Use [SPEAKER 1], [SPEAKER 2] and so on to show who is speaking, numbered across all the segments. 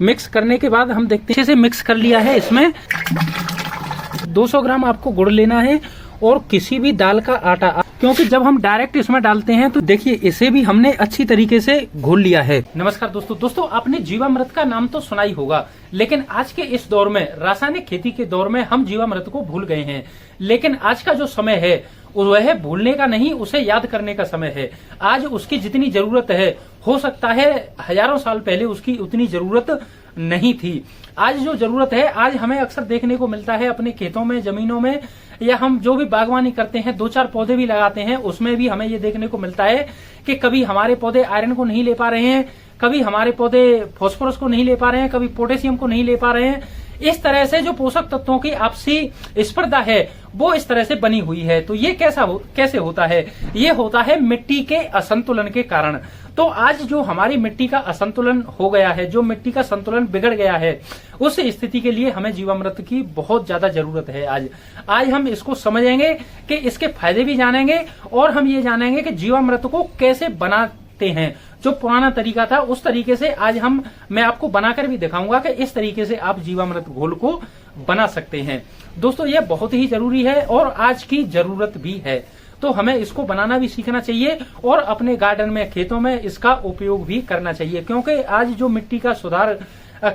[SPEAKER 1] Mix करने के बाद हम देखते हैं, अच्छे से मिक्स कर लिया है। इसमें 200 ग्राम आपको गुड़ लेना है और किसी भी दाल का आटा, क्योंकि जब हम डायरेक्ट इसमें डालते हैं तो देखिए इसे भी हमने अच्छी तरीके से घोल लिया है। नमस्कार दोस्तों, आपने जीवामृत का नाम तो सुना ही होगा, लेकिन आज के इस दौर में, रासायनिक खेती के दौर में हम जीवामृत को भूल गए हैं। लेकिन आज का जो समय है वह भूलने का नहीं, उसे याद करने का समय है। आज उसकी जितनी जरूरत है, हो सकता है हजारों साल पहले उसकी उतनी जरूरत नहीं थी। आज जो जरूरत है, आज हमें अक्सर देखने को मिलता है अपने खेतों में, जमीनों में, या हम जो भी बागवानी करते हैं, 2-4 पौधे भी लगाते हैं, उसमें भी हमें ये देखने को मिलता है कि कभी हमारे पौधे आयरन को नहीं ले पा रहे हैं, कभी हमारे पौधे फास्फोरस को नहीं ले पा रहे हैं, कभी पोटेशियम को नहीं ले पा रहे हैं। इस तरह से जो पोषक तत्वों की आपसी स्पर्धा है वो इस तरह से बनी हुई है। तो ये कैसे होता है? ये होता है मिट्टी के असंतुलन के कारण। तो आज जो हमारी मिट्टी का असंतुलन हो गया है, जो मिट्टी का संतुलन बिगड़ गया है, उस स्थिति के लिए हमें जीवामृत की बहुत ज्यादा जरूरत है। आज हम इसको समझेंगे कि इसके फायदे भी जानेंगे और हम ये जानेंगे कि जीवामृत को कैसे बनाते हैं। जो पुराना तरीका था उस तरीके से आज मैं आपको बनाकर भी दिखाऊंगा कि इस तरीके से आप जीवामृत घोल को बना सकते हैं। दोस्तों, ये बहुत ही जरूरी है और आज की जरूरत भी है। तो हमें इसको बनाना भी सीखना चाहिए और अपने गार्डन में, खेतों में इसका उपयोग भी करना चाहिए, क्योंकि आज जो मिट्टी का सुधार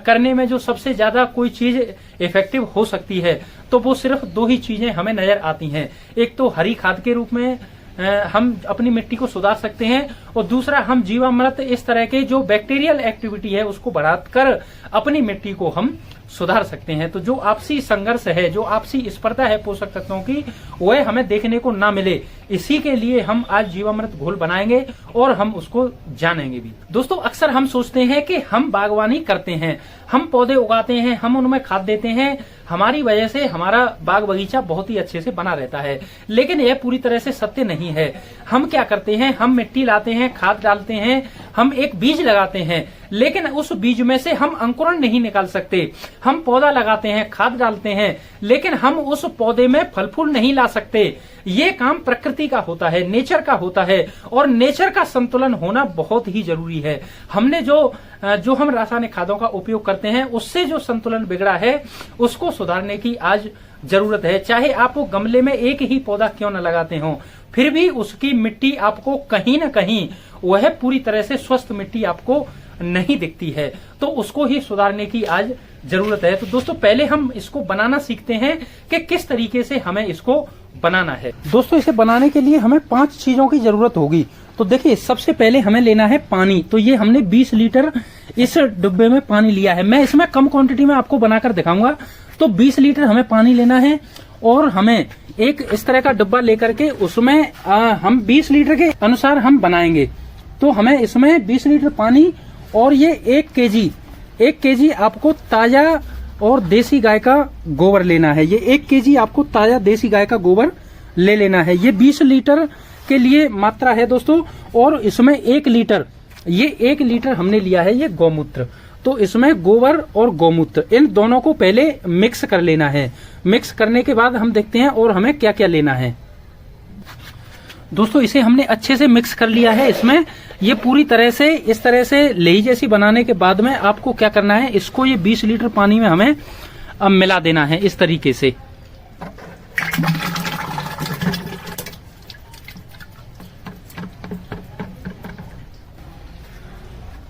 [SPEAKER 1] करने में जो सबसे ज्यादा कोई चीज इफेक्टिव हो सकती है, तो वो सिर्फ 2 ही चीजें हमें नजर आती हैं। एक तो हरी खाद के रूप में हम अपनी मिट्टी को सुधार सकते हैं, और दूसरा हम जीवामृत, इस तरह के जो बैक्टीरियल एक्टिविटी है उसको बढ़ाकर अपनी मिट्टी को हम सुधार सकते हैं। तो जो आपसी संघर्ष है, जो आपसी स्पर्धा है पोषक तत्वों की, वह हमें देखने को ना मिले, इसी के लिए हम आज जीवामृत घोल बनाएंगे और हम उसको जानेंगे भी। दोस्तों, अक्सर हम सोचते हैं कि हम बागवानी करते हैं, हम पौधे उगाते हैं, हम उनमें खाद देते हैं, हमारी वजह से हमारा बाग बगीचा बहुत ही अच्छे से बना रहता है। लेकिन यह पूरी तरह से सत्य नहीं है। हम क्या करते हैं, हम मिट्टी लाते हैं, खाद डालते हैं, हम एक बीज लगाते हैं, लेकिन उस बीज में से हम अंकुरण नहीं निकाल सकते। हम पौधा लगाते हैं, खाद डालते हैं, लेकिन हम उस पौधे में फल फूल नहीं ला सकते। ये काम प्रकृति का होता है, नेचर का होता है, और नेचर का संतुलन होना बहुत ही जरूरी है। हमने जो हम रासायनिक खादों का उपयोग करते हैं, उससे जो संतुलन बिगड़ा है उसको सुधारने की आज जरूरत है। चाहे आप वो गमले में एक ही पौधा क्यों न लगाते हो, फिर भी उसकी मिट्टी आपको कहीं न कहीं वह पूरी तरह से स्वस्थ मिट्टी आपको नहीं दिखती है। तो उसको ही सुधारने की आज जरूरत है। तो दोस्तों, पहले हम इसको बनाना सीखते हैं कि किस तरीके से हमें इसको बनाना है। दोस्तों, इसे बनाने के लिए हमें 5 चीजों की जरूरत होगी। तो देखिए, सबसे पहले हमें लेना है पानी। तो ये हमने 20 लीटर इस डिब्बे में पानी लिया है। मैं इसमें कम क्वांटिटी में आपको बनाकर दिखाऊंगा। तो 20 लीटर हमें पानी लेना है और हमें एक इस तरह का डिब्बा लेकर के उसमें हम 20 लीटर के अनुसार हम बनाएंगे। तो हमें इसमें 20 लीटर पानी और ये 1 केजी आपको ताजा और देसी गाय का गोबर लेना है। ये 1 केजी आपको ताजा देसी गाय का गोबर ले लेना है। ये 20 लीटर के लिए मात्रा है दोस्तों। और इसमें 1 लीटर हमने लिया है ये गौमूत्र। तो इसमें गोबर और गौमूत्र, इन दोनों को पहले मिक्स कर लेना है। मिक्स करने के बाद हम देखते हैं और हमें क्या क्या लेना है। दोस्तों, इसे हमने अच्छे से मिक्स कर लिया है। इसमें ये पूरी तरह से इस तरह से लेही जैसी बनाने के बाद में आपको क्या करना है, इसको ये 20 लीटर पानी में हमें अब मिला देना है इस तरीके से।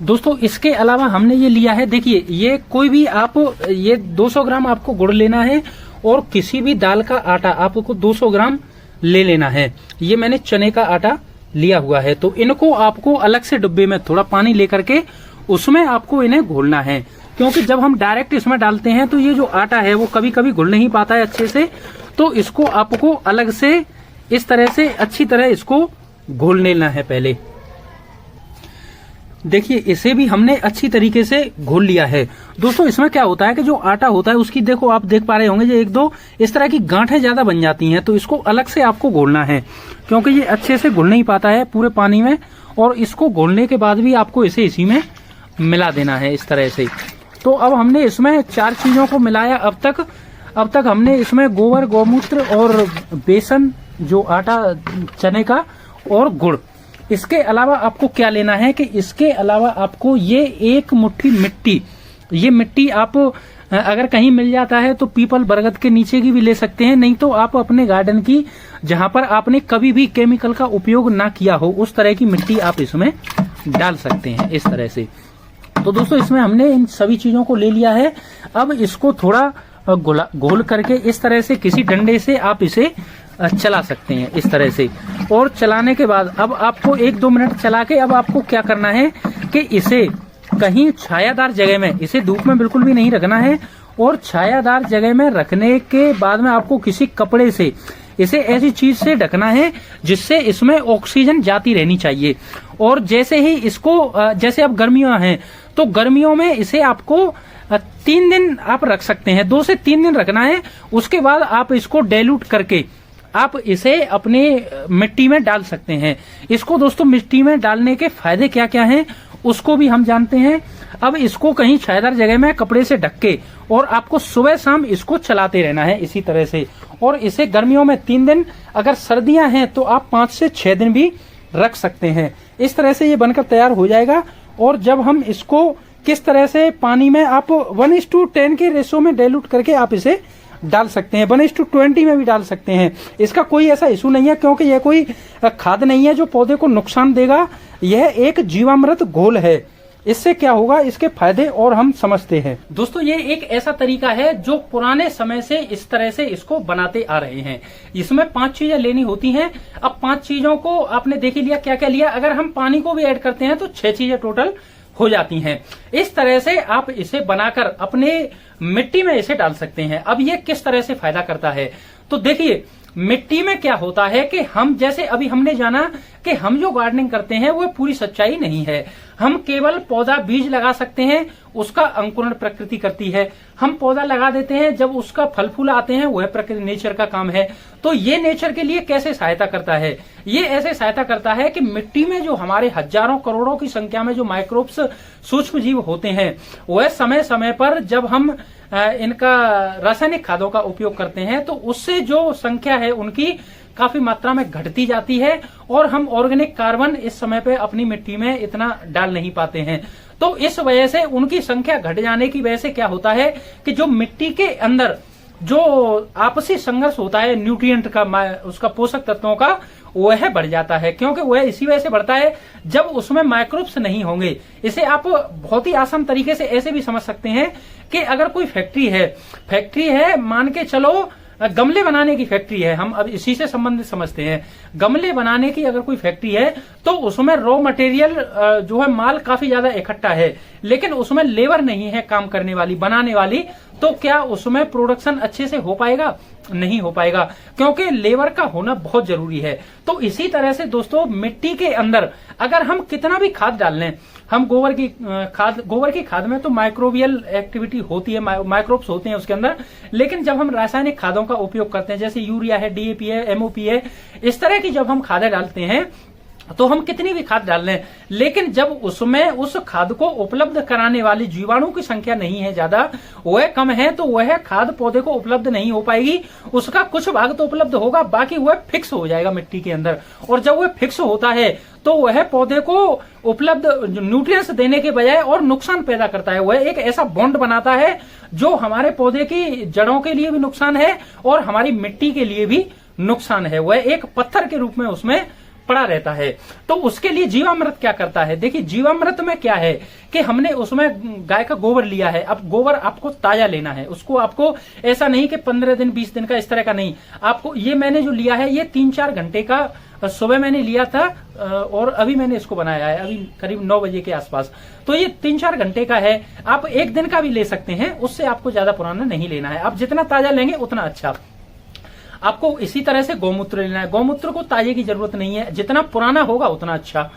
[SPEAKER 1] दोस्तों, इसके अलावा हमने ये लिया है, देखिए, ये कोई भी ये 200 ग्राम आपको गुड़ लेना है और किसी भी दाल का आटा आपको 200 ग्राम ले लेना है। ये मैंने चने का आटा लिया हुआ है। तो इनको आपको अलग से डिब्बे में थोड़ा पानी लेकर के उसमें आपको इन्हें घोलना है, क्योंकि जब हम डायरेक्ट इसमें डालते हैं तो ये जो आटा है वो कभी कभी घुल नहीं पाता है अच्छे से। तो इसको आपको अलग से इस तरह से अच्छी तरह इसको घोल लेना है पहले। देखिए, इसे भी हमने अच्छी तरीके से घोल लिया है। दोस्तों, इसमें क्या होता है कि जो आटा होता है उसकी, देखो आप देख पा रहे होंगे, ये 1-2 इस तरह की गांठें ज्यादा बन जाती हैं। तो इसको अलग से आपको घोलना है, क्योंकि ये अच्छे से घुल नहीं पाता है पूरे पानी में। और इसको घोलने के बाद भी आपको इसे इसी में मिला देना है इस तरह से। तो अब हमने इसमें 4 चीजों को मिलाया। अब तक हमने इसमें गोबर, गौमूत्र और बेसन, जो आटा चने का, और गुड़। इसके अलावा आपको क्या लेना है कि इसके अलावा आपको ये 1 मुट्ठी मिट्टी, ये मिट्टी आप अगर कहीं मिल जाता है तो पीपल बरगद के नीचे की भी ले सकते हैं, नहीं तो आप अपने गार्डन की जहां पर आपने कभी भी केमिकल का उपयोग ना किया हो उस तरह की मिट्टी आप इसमें डाल सकते हैं इस तरह से। तो दोस्तों इसमें हमने इन सभी चीजों को ले लिया है। अब इसको थोड़ा घोल करके इस तरह से किसी डंडे से आप इसे चला सकते हैं इस तरह से। और चलाने के बाद अब आपको 1-2 मिनट चला के अब आपको क्या करना है कि इसे कहीं छायादार जगह में, इसे धूप में बिल्कुल भी नहीं रखना है, और छायादार जगह में रखने के बाद में आपको किसी कपड़े से इसे ऐसी चीज से ढकना है जिससे इसमें ऑक्सीजन जाती रहनी चाहिए। और जैसे ही इसको जैसे अब गर्मियां हैं तो गर्मियों में इसे आपको 3 दिन आप रख सकते हैं, 2 से 3 दिन रखना है। उसके बाद आप इसको डाइल्यूट करके आप इसे अपने मिट्टी में डाल सकते हैं। इसको दोस्तों मिट्टी में डालने के फायदे क्या क्या हैं उसको भी हम जानते हैं। अब इसको कहीं छायादार जगह में कपड़े से ढक के और आपको सुबह शाम इसको चलाते रहना है इसी तरह से। और इसे गर्मियों में 3 दिन, अगर सर्दियां हैं तो आप 5 से 6 दिन भी रख सकते हैं। इस तरह से ये बनकर तैयार हो जाएगा। और जब हम इसको किस तरह से पानी में आप 1:10 के रेशो में डाइल्यूट करके आप इसे डाल सकते हैं, 1:20 में भी डाल सकते हैं। इसका कोई ऐसा इशू नहीं है क्योंकि यह कोई खाद नहीं है जो पौधे को नुकसान देगा। यह एक जीवामृत घोल है। इससे क्या होगा, इसके फायदे और हम समझते हैं। दोस्तों ये एक ऐसा तरीका है जो पुराने समय से इस तरह से इसको बनाते आ रहे हैं। इसमें 5 चीजें लेनी होती हैं। अब 5 चीजों को आपने देख लिया क्या क्या लिया। अगर हम पानी को भी ऐड करते हैं तो 6 चीजें टोटल हो जाती हैं। इस तरह से आप इसे बनाकर अपने मिट्टी में इसे डाल सकते हैं। अब ये किस तरह से फायदा करता है तो देखिए, मिट्टी में क्या होता है कि हम जैसे अभी हमने जाना कि हम जो गार्डनिंग करते हैं वो पूरी सच्चाई नहीं है। हम केवल पौधा बीज लगा सकते हैं, उसका अंकुरण प्रकृति करती है। हम पौधा लगा देते हैं, जब उसका फल फूल आते हैं वह प्रकृति नेचर का काम है। तो ये नेचर के लिए कैसे सहायता करता है, ये ऐसे सहायता करता है कि मिट्टी में जो हमारे हजारों करोड़ों की संख्या में जो माइक्रोब्स सूक्ष्म जीव होते हैं वह समय समय पर जब हम इनका रासायनिक खादों का उपयोग करते हैं तो उससे जो संख्या है उनकी काफी मात्रा में घटती जाती है और हम ऑर्गेनिक कार्बन इस समय पे अपनी मिट्टी में इतना डाल नहीं पाते हैं। तो इस वजह से उनकी संख्या घट जाने की वजह से क्या होता है कि जो मिट्टी के अंदर जो आपसी संघर्ष होता है न्यूट्रिएंट का, उसका पोषक तत्वों का, वह बढ़ जाता है। क्योंकि वह इसी वजह से बढ़ता है जब उसमें माइक्रोब्स नहीं होंगे। इसे आप बहुत ही आसान तरीके से ऐसे भी समझ सकते हैं कि अगर कोई फैक्ट्री है मान के चलो गमले बनाने की फैक्ट्री है, हम अब इसी से संबंधित समझते हैं। गमले बनाने की अगर कोई फैक्ट्री है तो उसमें रॉ मटेरियल जो है माल काफी ज्यादा इकट्ठा है, लेकिन उसमें लेबर नहीं है काम करने वाली, बनाने वाली। तो क्या उसमें प्रोडक्शन अच्छे से हो पाएगा? नहीं हो पाएगा, क्योंकि लेबर का होना बहुत जरूरी है। तो इसी तरह से दोस्तों मिट्टी के अंदर अगर हम कितना भी खाद डाल लें, हम गोबर की खाद में तो माइक्रोबियल एक्टिविटी होती है, माइक्रोब्स होते हैं उसके अंदर। लेकिन जब हम रासायनिक खादों का उपयोग करते हैं, जैसे यूरिया है, डीएपी है, एमओपी है, इस तरह की जब हम खादें डालते हैं तो हम कितनी भी खाद डाल लें, लेकिन जब उसमें उस खाद को उपलब्ध कराने वाली जीवाणु की संख्या नहीं है ज्यादा, वह कम है, तो वह खाद पौधे को उपलब्ध नहीं हो पाएगी। उसका कुछ भाग तो उपलब्ध होगा, बाकी वह फिक्स हो जाएगा मिट्टी के अंदर। और जब वह फिक्स होता है तो वह पौधे को उपलब्ध न्यूट्रिएंट्स देने के बजाय और नुकसान पैदा करता है। वह एक ऐसा बॉन्ड बनाता है जो हमारे पौधे की जड़ों के लिए भी नुकसान है और हमारी मिट्टी के लिए भी नुकसान है। वह एक पत्थर के रूप में उसमें पड़ा रहता है। तो उसके लिए जीवामृत क्या करता है, देखिए जीवामृत में क्या है कि हमने उसमें गाय का गोबर लिया है। अब गोबर आपको ताजा लेना है, उसको आपको ऐसा नहीं कि 15 दिन 20 दिन का, इस तरह का नहीं। आपको ये मैंने जो लिया है ये 3-4 घंटे का सुबह मैंने लिया था और अभी मैंने इसको बनाया है, अभी करीब 9 बजे के आसपास। तो ये 3-4 घंटे का है। आप 1 दिन का भी ले सकते हैं, उससे आपको ज्यादा पुराना नहीं लेना है। आप जितना ताजा लेंगे उतना अच्छा। आपको इसी तरह से गौमूत्र लेना है। गौमूत्र को ताजे की जरूरत नहीं है, जितना पुराना होगा उतना अच्छा।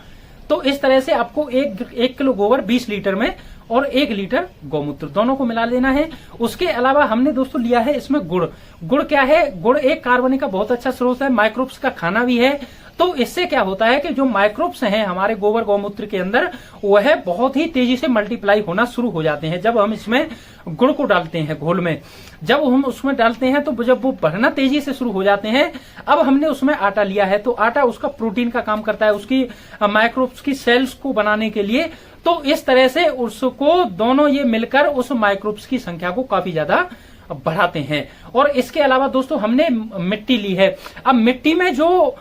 [SPEAKER 1] तो इस तरह से आपको 1 किलो गोबर 20 लीटर में और 1 लीटर गौमूत्र दोनों को मिला लेना है। उसके अलावा हमने दोस्तों लिया है इसमें गुड़। गुड़ क्या है? गुड़ एक कार्बनिक का बहुत अच्छा स्रोत है, माइक्रोब्स का खाना भी है। तो इससे क्या होता है कि जो माइक्रोब्स हैं हमारे गोबर गौमूत्र के अंदर, वह बहुत ही तेजी से मल्टीप्लाई होना शुरू हो जाते हैं जब हम इसमें गुड़ को डालते हैं घोल में। जब हम उसमें डालते हैं तो जब वो बढ़ना तेजी से शुरू हो जाते हैं। अब हमने उसमें आटा लिया है, तो आटा उसका प्रोटीन का काम करता है, उसकी माइक्रोब्स की सेल्स को बनाने के लिए। तो इस तरह से उसको दोनों ये मिलकर उस माइक्रोब्स की संख्या को काफी ज्यादा बढ़ाते हैं। और इसके अलावा दोस्तों हमने मिट्टी ली है। अब मिट्टी में जो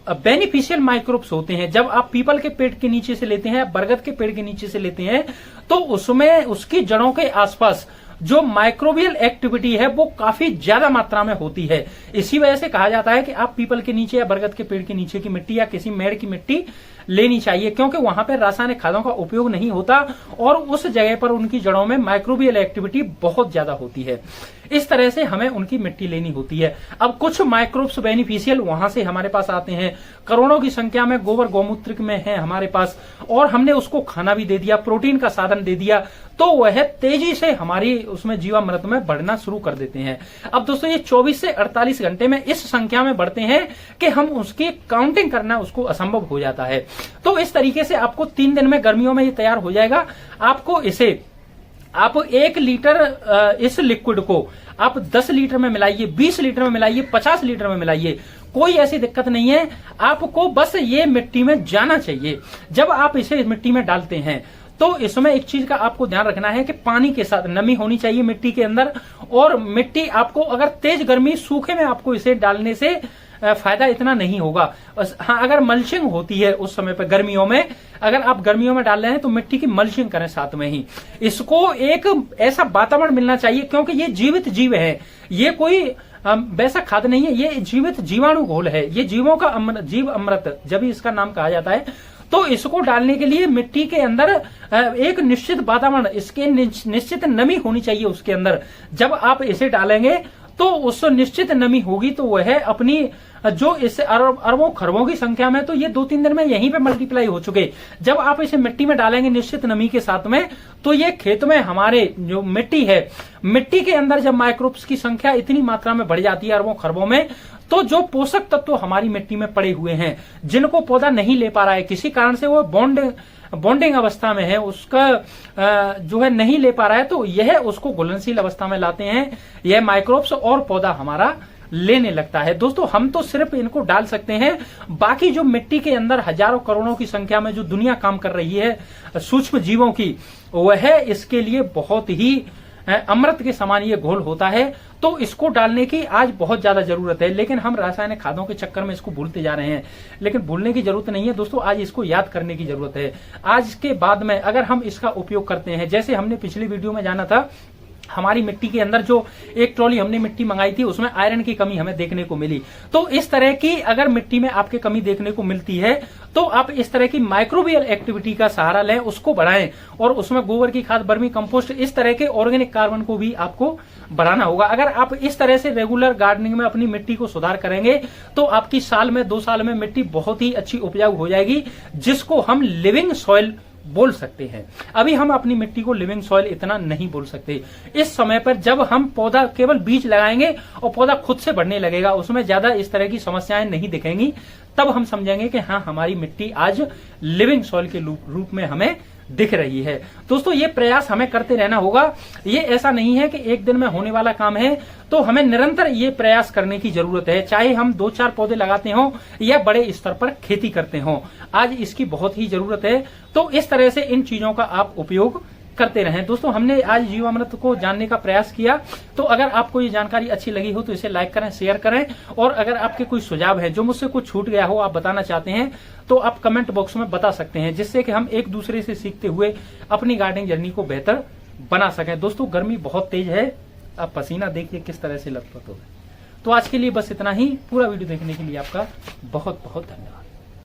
[SPEAKER 1] बेनिफिशियल माइक्रोब्स होते हैं, जब आप पीपल के पेड़ के नीचे से लेते हैं, बरगद के पेड़ के नीचे से लेते हैं, तो उसमें उसकी जड़ों के आसपास जो माइक्रोबियल एक्टिविटी है वो काफी ज्यादा मात्रा में होती है। इसी वजह से कहा जाता है कि आप पीपल के नीचे या बरगद के पेड़ के नीचे की मिट्टी या किसी मेड़ की मिट्टी लेनी चाहिए, क्योंकि वहां पर रासायनिक खादों का उपयोग नहीं होता और उस जगह पर उनकी जड़ों में माइक्रोबियल एक्टिविटी बहुत ज्यादा होती है। इस तरह से हमें उनकी मिट्टी लेनी होती है। अब कुछ माइक्रोब्स बेनिफिशियल वहां से हमारे पास आते हैं, करोड़ों की संख्या में गोबर गौमूत्र में है हमारे पास, और हमने उसको खाना भी दे दिया, प्रोटीन का साधन दे दिया, तो वह तेजी से हमारी उसमें जीवामृत में बढ़ना शुरू कर देते हैं। अब दोस्तों ये 24 से 48 घंटे में इस संख्या में बढ़ते हैं कि हम उसकी काउंटिंग करना उसको असंभव हो जाता है। तो इस तरीके से आपको 3 दिन में गर्मियों में ये तैयार हो जाएगा। आपको इसे आप 1 लीटर इस लिक्विड को आप 10 लीटर में मिलाइए, 20 लीटर में मिलाइए, 50 लीटर में मिलाइए, कोई ऐसी दिक्कत नहीं है। आपको बस ये मिट्टी में जाना चाहिए। जब आप इसे मिट्टी में डालते हैं तो इसमें एक चीज का आपको ध्यान रखना है कि पानी के साथ नमी होनी चाहिए मिट्टी के अंदर, और मिट्टी आपको अगर तेज गर्मी सूखे में आपको इसे डालने से फायदा इतना नहीं होगा। हाँ, अगर मल्चिंग होती है उस समय पर गर्मियों में, अगर आप गर्मियों में डाल रहे हैं तो मिट्टी की मल्चिंग करें साथ में ही। इसको एक ऐसा वातावरण मिलना चाहिए, क्योंकि ये जीवित जीव है, ये कोई वैसा खाद नहीं है, ये जीवित जीवाणु घोल है, ये जीवों का जीव अमृत जब भी इसका नाम कहा जाता है। तो इसको डालने के लिए मिट्टी के अंदर एक निश्चित वातावरण, इसके निश्चित नमी होनी चाहिए उसके अंदर। जब आप इसे डालेंगे तो उस निश्चित नमी होगी, तो वह अपनी जो इससे अरबों खरबों की संख्या में, तो ये 2-3 दिन में यहीं पे मल्टीप्लाई हो चुके। जब आप इसे मिट्टी में डालेंगे निश्चित नमी के साथ में, तो ये खेत में हमारे जो मिट्टी है, मिट्टी के अंदर जब माइक्रोब्स की संख्या इतनी मात्रा में बढ़ जाती है अरबों खरबों में, तो जो पोषक तत्व हमारी मिट्टी में पड़े हुए हैं, जिनको पौधा नहीं ले पा रहा है, किसी कारण से वो बॉन्डिंग अवस्था में है, उसका जो है नहीं ले पा रहा है, तो यह उसको घुलनशील अवस्था में लाते हैं यह माइक्रोब्स, और पौधा हमारा लेने लगता है। दोस्तों हम तो सिर्फ इनको डाल सकते हैं, बाकी जो मिट्टी के अंदर हजारों करोड़ों की संख्या में जो दुनिया काम कर रही है सूक्ष्म जीवों की, वह इसके लिए बहुत ही अमृत के समान ये घोल होता है। तो इसको डालने की आज बहुत ज्यादा जरूरत है, लेकिन हम रासायनिक खादों के चक्कर में इसको भूलते जा रहे हैं। लेकिन भूलने की जरूरत नहीं है दोस्तों, आज इसको याद करने की जरूरत है। आज के बाद में अगर हम इसका उपयोग करते हैं, जैसे हमने पिछली वीडियो में जाना था, हमारी मिट्टी के अंदर जो एक ट्रॉली हमने मिट्टी मंगाई थी उसमें आयरन की कमी हमें देखने को मिली। तो इस तरह की अगर मिट्टी में आपके कमी देखने को मिलती है, तो आप इस तरह की माइक्रोबियल एक्टिविटी का सहारा लें, उसको बढ़ाएं, और उसमें गोबर की खाद, वर्मी कंपोस्ट, इस तरह के ऑर्गेनिक कार्बन को भी आपको बढ़ाना होगा। अगर आप इस तरह से रेगुलर गार्डनिंग में अपनी मिट्टी को सुधार करेंगे, तो आपकी साल में 2 साल में मिट्टी बहुत ही अच्छी उपजाऊ हो जाएगी, जिसको हम लिविंग सॉइल बोल सकते हैं। अभी हम अपनी मिट्टी को लिविंग सॉइल इतना नहीं बोल सकते। इस समय पर जब हम पौधा केवल बीज लगाएंगे और पौधा खुद से बढ़ने लगेगा, उसमें ज्यादा इस तरह की समस्याएं नहीं दिखेंगी, तब हम समझेंगे कि हाँ, हमारी मिट्टी आज लिविंग सॉइल के रूप में हमें दिख रही है। दोस्तों ये प्रयास हमें करते रहना होगा। ये ऐसा नहीं है कि एक दिन में होने वाला काम है, तो हमें निरंतर ये प्रयास करने की जरूरत है, चाहे हम 2-4 पौधे लगाते हों या बड़े स्तर पर खेती करते हों। आज इसकी बहुत ही जरूरत है। तो इस तरह से इन चीजों का आप उपयोग करते रहें। दोस्तों हमने आज जीवामृत को जानने का प्रयास किया, तो अगर आपको ये जानकारी अच्छी लगी हो तो इसे लाइक करें, शेयर करें, और अगर आपके कोई सुझाव है जो मुझसे कुछ छूट गया हो, आप बताना चाहते हैं, तो आप कमेंट बॉक्स में बता सकते हैं, जिससे कि हम एक दूसरे से सीखते हुए अपनी गार्डनिंग जर्नी को बेहतर बना सकें। दोस्तों गर्मी बहुत तेज है, आप पसीना देखिए किस तरह से लथपथ हो गए। तो आज के लिए बस इतना ही। पूरा वीडियो देखने के लिए आपका बहुत बहुत धन्यवाद।